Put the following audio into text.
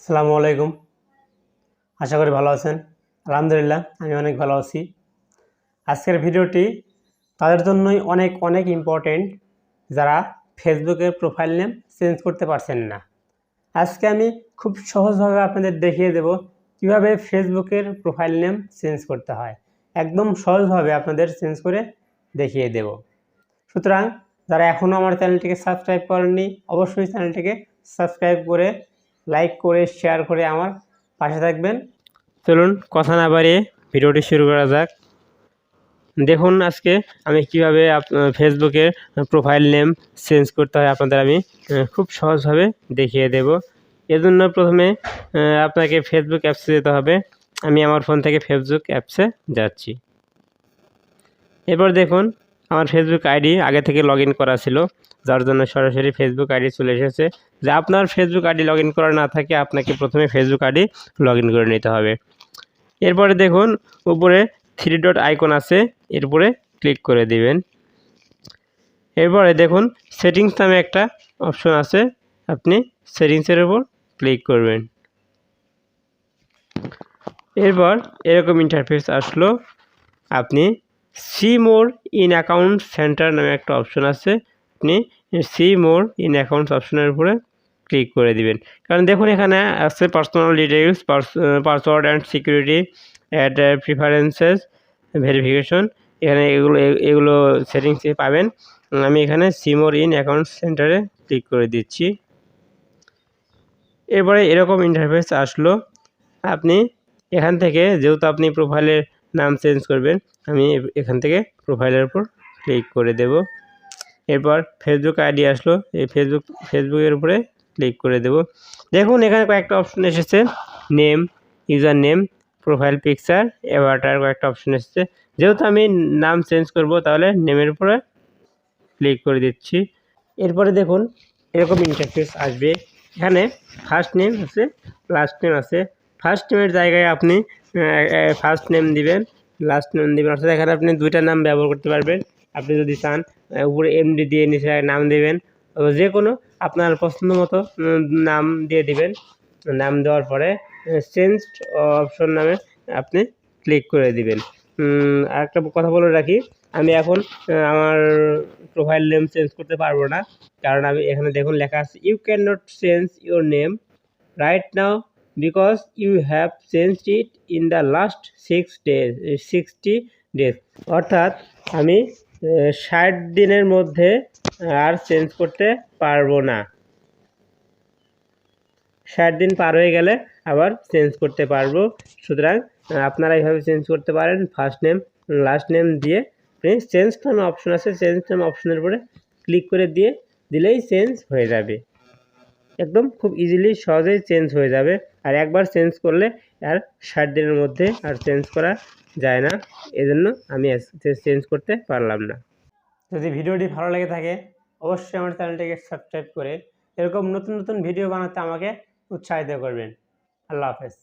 আসসালামু আলাইকুম। আশা করি ভালো আছেন। আলহামদুলিল্লাহ আমি অনেক ভালো আছি। আজকের ভিডিওটি তাদের জন্যই অনেক ইম্পর্টেন্ট যারা ফেসবুকের প্রোফাইল নেম চেঞ্জ করতে পারছেন না। আজকে আমি খুব সহজভাবে আপনাদের দেখিয়ে দেব কিভাবে ফেসবুকের প্রোফাইল নেম চেঞ্জ করতে হয়। একদম সহজভাবে আপনাদের চেঞ্জ করে দেখিয়ে দেব। সুতরাং যারা এখনও আমার চ্যানেলটিকে সাবস্ক্রাইব করেননি অবশ্যই চ্যানেলটিকে সাবস্ক্রাইব করে লাইক করে শেয়ার করে আমার পাশে থাকবেন। চলুন কথা না বাড়িয়ে ভিডিওটি শুরু করা যাক। দেখুন আজকে আমি কিভাবে ফেসবুকের প্রোফাইল নেম চেঞ্জ করতে হয় আপনাদের আমি খুব সহজভাবে দেখিয়ে দেব। এজন্য প্রথমে আপনাকে ফেসবুক অ্যাপসে যেতে হবে। আমি আমার ফোন থেকে ফেসবুক অ্যাপসে যাচ্ছি। এরপর দেখুন আমার ফেসবুক আইডি আগে থেকে লগ ইন করা ছিল, যার জন্য সরাসরি ফেসবুক আইডি চলে এসেছে। যে আপনার ফেসবুক আইডি লগ ইন করা না থাকে আপনাকে প্রথমে ফেসবুক আইডি লগ ইন করে নিতে হবে। এরপরে দেখুন উপরে 3 ডট আইকন আছে, এরপরে ক্লিক করে দিবেন। এরপরে দেখুন সেটিংস নামে একটা অপশন আছে, আপনি সেটিংসের উপর ক্লিক করবেন। এরপর এরকম ইন্টারফেস আসলো। আপনি C more in account centre নামে একটা অপশন আছে, আপনি সি মোর ইন অ্যাকাউন্টস অপশনের উপরে ক্লিক করে দিবেন। কারণ দেখুন এখানে আছে personal details, password and security, ad preferences, verification, এখানে এগুলো সেটিংসে পাবেন। আমি এখানে সি মোর ইন অ্যাকাউন্ট সেন্টারে ক্লিক করে দিচ্ছি। এরপরে এরকম ইন্টারফেস আসলো। আপনি এখান থেকে যেহেতু আপনি প্রোফাইলের নাম চেঞ্জ করবেন, আমি এখান থেকে প্রোফাইলের উপর ক্লিক করে দেব। এরপর ফেসবুক আইডি আসলো, এই ফেসবুকের উপরে ক্লিক করে দেব। দেখুন এখানে কয়েকটা অপশন এসেছে, name, user name, profile picture, Avatar, কয়েকটা অপশন এসেছে। যেহেতু আমি নাম চেঞ্জ করব তাহলে নেমের উপরে ক্লিক করে দিচ্ছি। এরপরে দেখুন এরকম ইন্টারফেস আসবে। এখানে ফার্স্ট নেম আছে, লাস্ট নেম আছে। ফার্স্ট নেমের জায়গায় আপনি ফার্স্ট নেম দিবেন, লাস্ট নেম দিবেন, অর্থাৎ এখানে আপনি দুইটা নাম ব্যবহার করতে পারবেন। আপনি যদি চান উপরে এমডি দিয়ে নিচে নাম দেবেন, যে কোনো আপনার পছন্দ মতো নাম দিয়ে দিবেন। নাম দেওয়ার পরে চেঞ্জ অপশন নামে আপনি ক্লিক করে দিবেন। আর একটা কথা বলে রাখি, আমি এখন আমার প্রোফাইল নেম চেঞ্জ করতে পারবো না, কারণ আমি এখানে দেখুন লেখা আছে you can not change your name right now because you have changed it in the last 60 days. অর্থাৎ আমি 60 দিনের মধ্যে আর চেঞ্জ করতে পারবো না। 60 দিন পার হয়ে গেলে আবার চেঞ্জ করতে পারবো। সুতরাং আপনারা এইভাবে চেঞ্জ করতে পারেন। ফার্স্ট নেম লাস্ট নেম দিয়ে চেঞ্জ নামে অপশন আছে, চেঞ্জ নামে অপশনের উপরে ক্লিক করে দিলেই চেঞ্জ হয়ে যাবে। একদম খুব ইজিলি সহজেই চেঞ্জ হয়ে যাবে। আর একবার চেঞ্জ করলে আর 60 দিনের মধ্যে আর চেঞ্জ করা যায় না, এজন্য আমি চেঞ্জ করতে পারলাম না। যদি ভিডিওটি ভালো লেগে থাকে অবশ্যই আমার চ্যানেলটিকে সাবস্ক্রাইব করে এরকম নতুন ভিডিও বানাতে আমাকে উৎসাহিত করবেন। আল্লাহ হাফেজ।